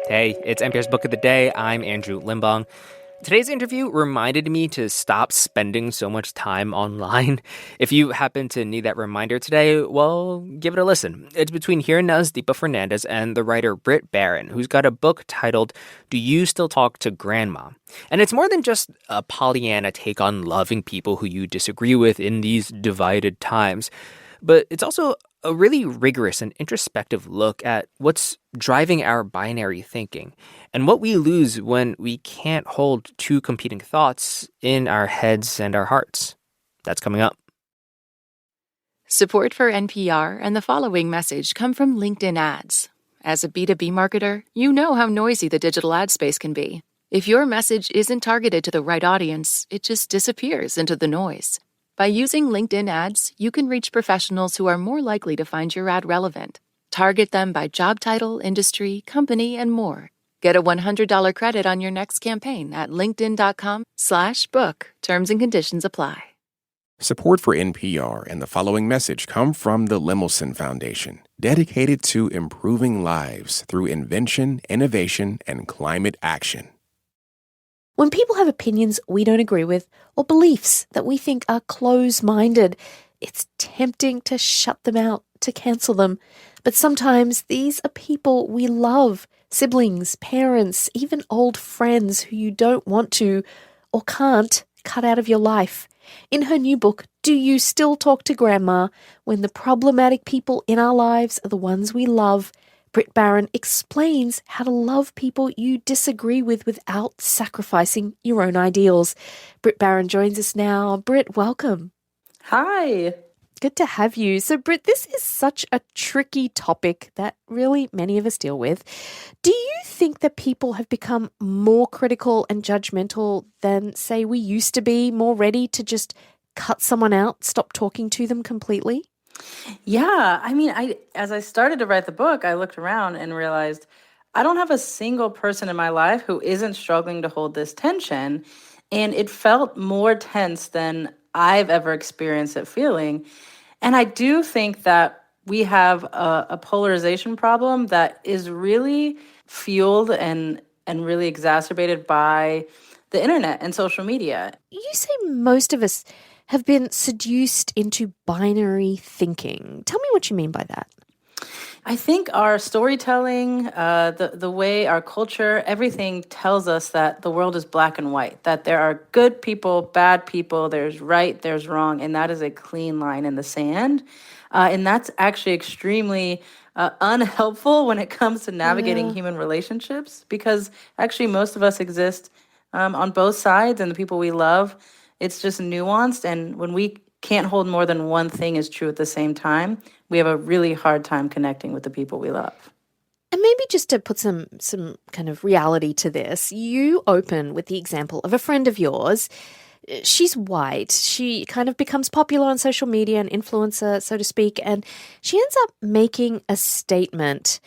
Hey, it's NPR's Book of the Day. I'm Andrew Limbong. Today's interview reminded me to stop spending so much time online. If you happen to need that reminder today, well, give it a listen. It's between Here and Now's Deepa Fernandez and the writer Brit Barron, who's got a book titled Do You Still Talk to Grandma? And it's more than just a Pollyanna take on loving people who you disagree with in these divided times, but it's also a really rigorous and introspective look at what's driving our binary thinking and what we lose when we can't hold two competing thoughts in our heads and our hearts. That's coming up. Support for NPR and the following message come from LinkedIn Ads. As a B2B marketer, you know how noisy the digital ad space can be. If your message isn't targeted to the right audience, it just disappears into the noise. By using LinkedIn Ads, you can reach professionals who are more likely to find your ad relevant. Target them by job title, industry, company, and more. Get a $100 credit on your next campaign at linkedin.com/book. Terms and conditions apply. Support for NPR and the following message come from the Lemelson Foundation, dedicated to improving lives through invention, innovation, and climate action. When people have opinions we don't agree with or beliefs that we think are close-minded, it's tempting to shut them out, to cancel them. But sometimes these are people we love, siblings, parents, even old friends who you don't want to or can't cut out of your life. In her new book, Do You Still Talk to Grandma? When the problematic people in our lives are the ones we love, Brit Barron explains how to love people you disagree with without sacrificing your own ideals. Brit Barron joins us now. Brit, welcome. Hi. Good to have you. So, Brit, this is such a tricky topic that really many of us deal with. Do you think that people have become more critical and judgmental than, say, we used to be, more ready to just cut someone out, stop talking to them completely? Yeah, as I started to write the book, I looked around and realized I don't have a single person in my life who isn't struggling to hold this tension. And it felt more tense than I've ever experienced it feeling. And I do think that we have a polarization problem that is really fueled and really exacerbated by the internet and social media. You say most of us have been seduced into binary thinking. Tell me what you mean by that. I think our storytelling, the way our culture, everything tells us that the world is black and white, that there are good people, bad people, there's right, there's wrong, and that is a clean line in the sand. And that's actually extremely unhelpful when it comes to navigating human relationships, because actually most of us exist on both sides, and the people we love, it's just nuanced. And when we can't hold more than one thing as true at the same time, we have a really hard time connecting with the people we love. And maybe just to put some kind of reality to this, you open with the example of a friend of yours. She's white. She kind of becomes popular on social media, an influencer, so to speak, and she ends up making a statement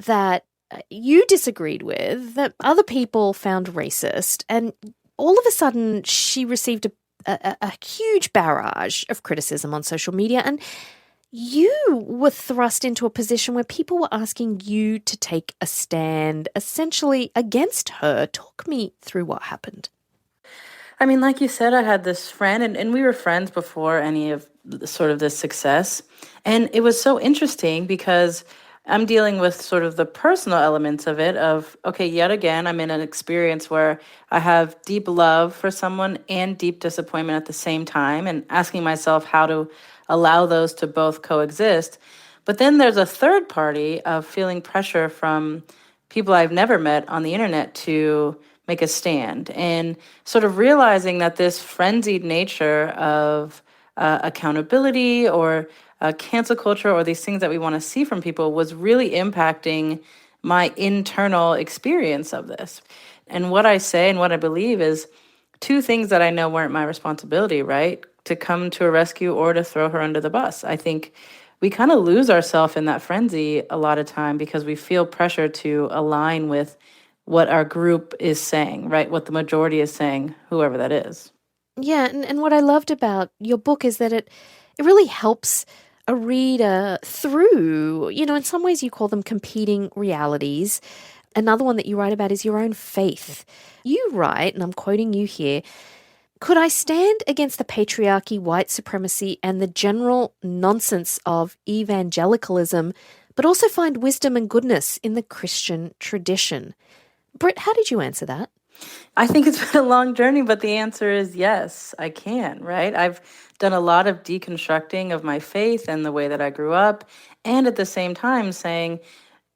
that you disagreed with, that other people found racist, and all of a sudden she received a huge barrage of criticism on social media, and you were thrust into a position where people were asking you to take a stand, essentially against her. Talk me through what happened. I mean, like you said, I had this friend, and we were friends before any of sort of this success. And it was so interesting because I'm dealing with sort of the personal elements of it of, okay, yet again, I'm in an experience where I have deep love for someone and deep disappointment at the same time, and asking myself how to allow those to both coexist. But then there's a third party of feeling pressure from people I've never met on the internet to make a stand, and sort of realizing that this frenzied nature of accountability or cancel culture or these things that we want to see from people was really impacting my internal experience of this. And what I say and what I believe is two things that I know weren't my responsibility, right? To come to a rescue or to throw her under the bus. I think we kind of lose ourselves in that frenzy a lot of time because we feel pressure to align with what our group is saying, right? What the majority is saying, whoever that is. Yeah, and what I loved about your book is that it really helps a reader through, in some ways you call them competing realities, Another one that you write about is your own faith. You write, and I'm quoting you here, "Could I stand against the patriarchy, white supremacy, and the general nonsense of evangelicalism, but also find wisdom and goodness in the Christian tradition?" Brit, how did you answer that? I think it's been a long journey, but the answer is yes, I can, right? I've done a lot of deconstructing of my faith and the way that I grew up, and at the same time saying,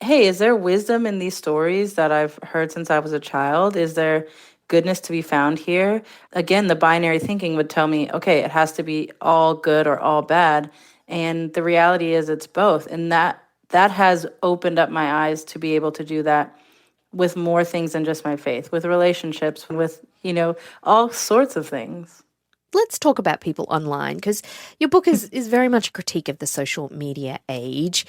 hey, is there wisdom in these stories that I've heard since I was a child? Is there goodness to be found here? Again, the binary thinking would tell me, okay, it has to be all good or all bad. And the reality is it's both. And that has opened up my eyes to be able to do that with more things than just my faith, with relationships, with, all sorts of things. Let's talk about people online, because your book is very much a critique of the social media age.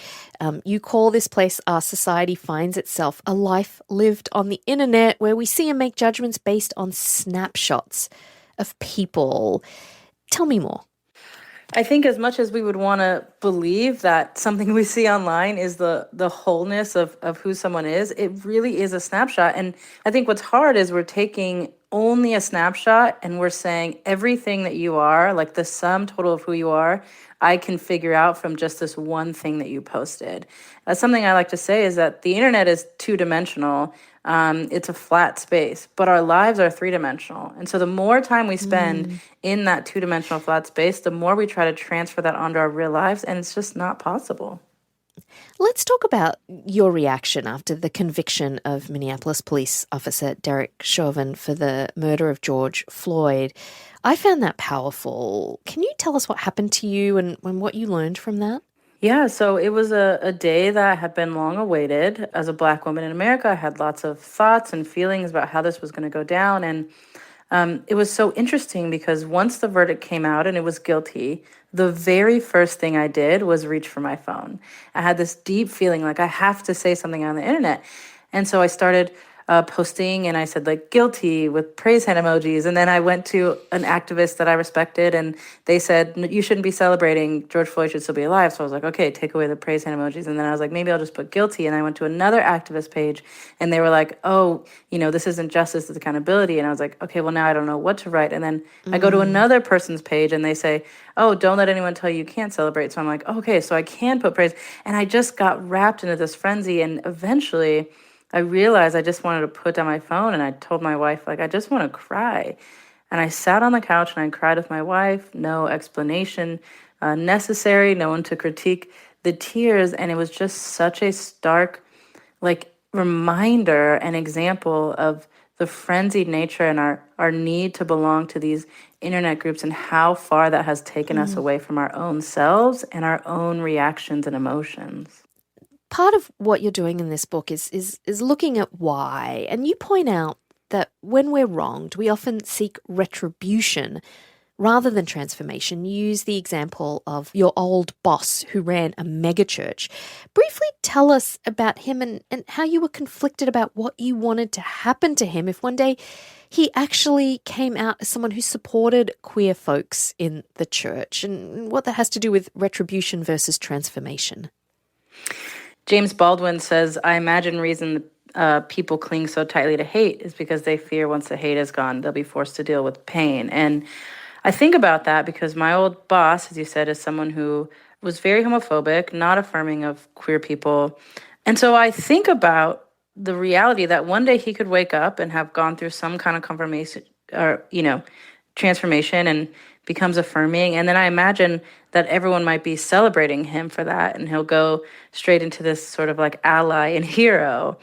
You call this place our society finds itself a life lived on the internet, where we see and make judgments based on snapshots of people. Tell me more. I think as much as we would want to believe that something we see online is the wholeness of who someone is, it really is a snapshot. And I think what's hard is we're taking only a snapshot and we're saying everything that you are, like the sum total of who you are, I can figure out from just this one thing that you posted. Something I like to say is that the internet is two-dimensional. It's a flat space, but our lives are three-dimensional. And so the more time we spend in that two-dimensional flat space, the more we try to transfer that onto our real lives, and it's just not possible. Let's talk about your reaction after the conviction of Minneapolis police officer Derek Chauvin for the murder of George Floyd. I found that powerful. Can you tell us what happened to you and what you learned from that? Yeah, so it was a day that had been long awaited. As a Black woman in America, I had lots of thoughts and feelings about how this was going to go down. And it was so interesting because once the verdict came out and it was guilty, the very first thing I did was reach for my phone. I had this deep feeling like I have to say something on the internet. And so I started posting and I said like guilty with praise hand emojis. And then I went to an activist that I respected and they said, you shouldn't be celebrating, George Floyd should still be alive. So I was like, okay, take away the praise hand emojis. And then I was like, maybe I'll just put guilty. And I went to another activist page and they were like, oh, this isn't justice, it's accountability. And I was like, okay, well now I don't know what to write. And then I go to another person's page and they say, oh, don't let anyone tell you can't celebrate. So I'm like, okay, so I can put praise. And I just got wrapped into this frenzy. And eventually I realized I just wanted to put down my phone and I told my wife, like, I just want to cry. And I sat on the couch and I cried with my wife, no explanation necessary, no one to critique the tears. And it was just such a stark, reminder and example of the frenzied nature and our need to belong to these internet groups and how far that has taken us away from our own selves and our own reactions and emotions. Part of what you're doing in this book is looking at why. And you point out that when we're wronged, we often seek retribution rather than transformation. You use the example of your old boss who ran a megachurch. Briefly tell us about him and how you were conflicted about what you wanted to happen to him if one day he actually came out as someone who supported queer folks in the church, and what that has to do with retribution versus transformation. James Baldwin says, I imagine reason people cling so tightly to hate is because they fear once the hate is gone, they'll be forced to deal with pain. And I think about that because my old boss, as you said, is someone who was very homophobic, not affirming of queer people. And so I think about the reality that one day he could wake up and have gone through some kind of confirmation or, transformation and becomes affirming. And then I imagine that everyone might be celebrating him for that. And he'll go straight into this sort of like ally and hero.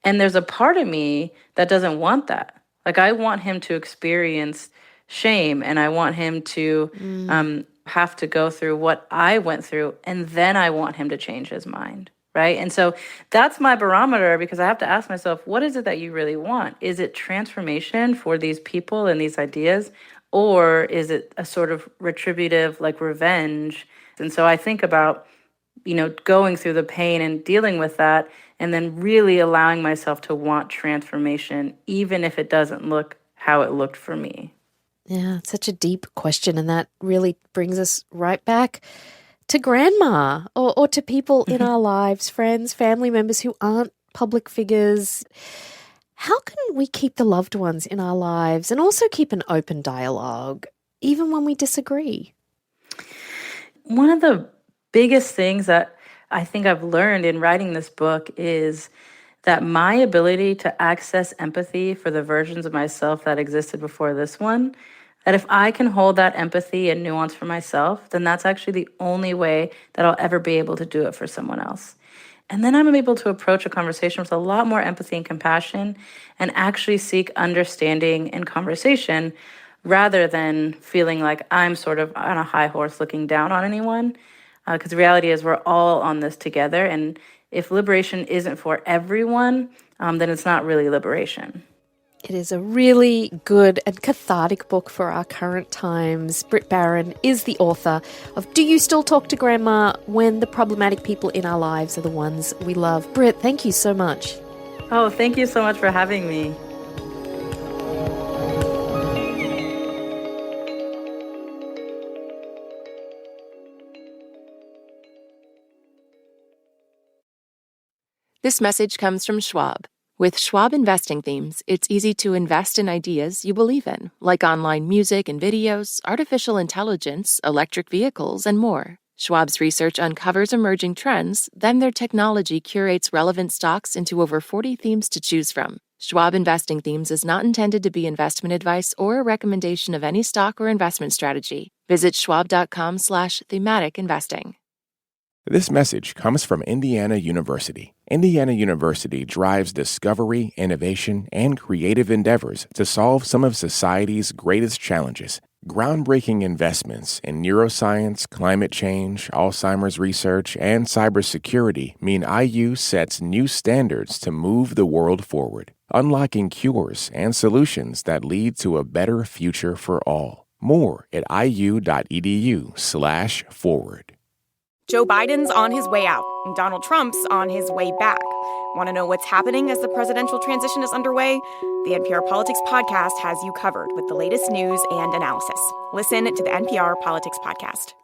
And there's a part of me that doesn't want that. Like I want him to experience shame and I want him to have to go through what I went through. And then I want him to change his mind. Right. And so that's my barometer because I have to ask myself, what is it that you really want? Is it transformation for these people and these ideas? Or is it a sort of retributive, like revenge? And so I think about, going through the pain and dealing with that and then really allowing myself to want transformation, even if it doesn't look how it looked for me. Yeah, it's such a deep question. And that really brings us right back to grandma or to people in our lives, friends, family members who aren't public figures. How can we keep the loved ones in our lives and also keep an open dialogue, even when we disagree? One of the biggest things that I think I've learned in writing this book is that my ability to access empathy for the versions of myself that existed before this one, that if I can hold that empathy and nuance for myself, then that's actually the only way that I'll ever be able to do it for someone else. And then I'm able to approach a conversation with a lot more empathy and compassion and actually seek understanding and conversation rather than feeling like I'm sort of on a high horse looking down on anyone. Because the reality is we're all on this together. And if liberation isn't for everyone, then it's not really liberation. It is a really good and cathartic book for our current times. Brit Barron is the author of Do You Still Talk to Grandma When the Problematic People in Our Lives Are the Ones We Love? Brit, thank you so much. Oh, thank you so much for having me. This message comes from Schwab. With Schwab Investing Themes, it's easy to invest in ideas you believe in, like online music and videos, artificial intelligence, electric vehicles, and more. Schwab's research uncovers emerging trends, then their technology curates relevant stocks into over 40 themes to choose from. Schwab Investing Themes is not intended to be investment advice or a recommendation of any stock or investment strategy. Visit schwab.com/thematic investing. This message comes from Indiana University. Indiana University drives discovery, innovation, and creative endeavors to solve some of society's greatest challenges. Groundbreaking investments in neuroscience, climate change, Alzheimer's research, and cybersecurity mean IU sets new standards to move the world forward, unlocking cures and solutions that lead to a better future for all. More at iu.edu/forward. Joe Biden's on his way out, and Donald Trump's on his way back. Want to know what's happening as the presidential transition is underway? The NPR Politics Podcast has you covered with the latest news and analysis. Listen to the NPR Politics Podcast.